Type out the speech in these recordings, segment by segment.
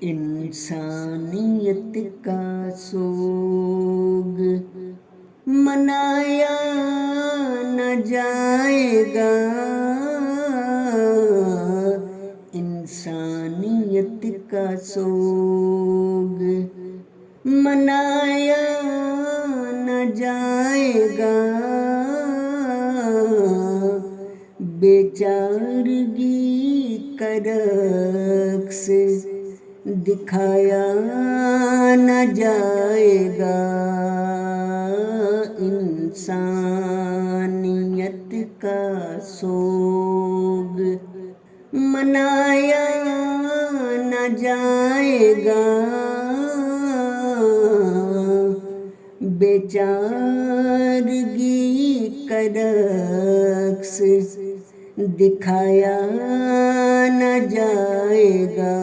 انسانیت کا سوگ منایا نہ جائے گا، انسانیت کا سوگ منایا نہ جائے گا، بیچارگی کا رقص دکھایا نہ جائے گا، انسانیت کا سوگ منایا نہ جائے گا، بیچارگی کا رقص دکھایا نہ جائے گا،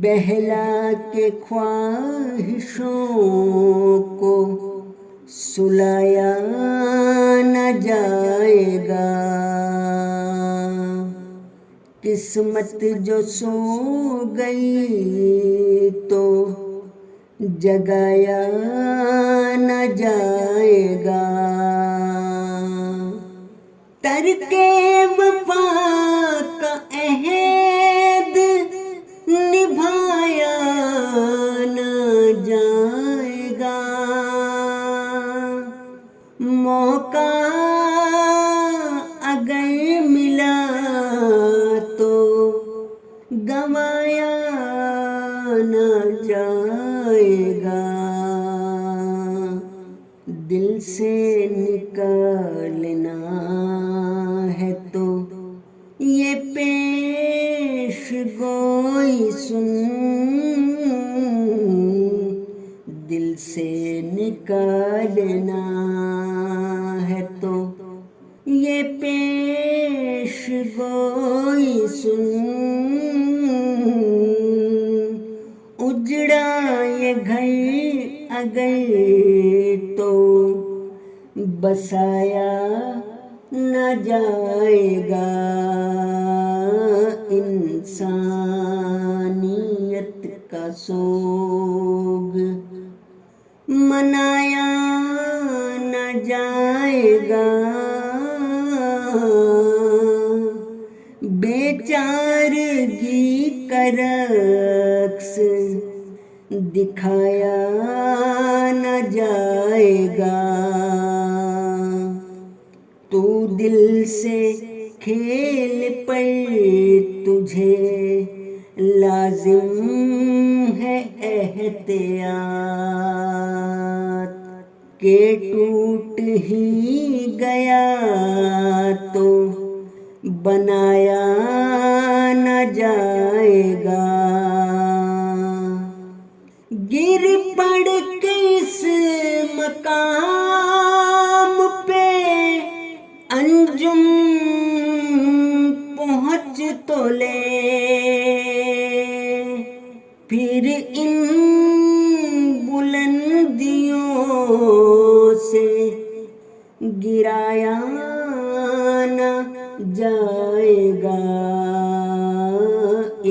بہلا کے خواہشوں کو سلایا نہ جائے گا، قسمت جو سو گئی تو جگایا نہ جائے گا، ترک وفا کا عہد نبھایا نہ جائے گا، موقع اگر ملا تو گنوایا نہ جائے گا، دل سے نکالنا ہے تو یہ پیش گوئی سن، دل سے نکالنا ہے تو یہ پیش گوئی سن، اجڑا یہ گھر اگر تو بسایا نہ جائے گا، انسانیت کا سوگ منایا نہ جائے گا، بیچارگی کا رقص دکھایا نہ جائے گا، تو دل سے کھیل پر تجھے لازم ہے احتیاط، کہ ٹوٹ ہی گیا تو بنایا نہ جائے گا، گر پڑ کے اس مقام پہ انجم پہنچ تو لے، پھر ان بلندیوں سے گرایا نہ جائے گا،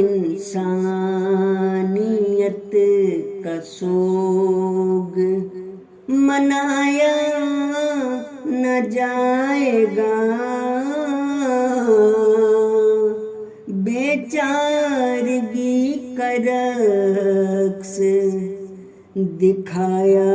انسانیت کا سوگ منایا نہ جائے گا، بیچارگی کا رقص دکھایا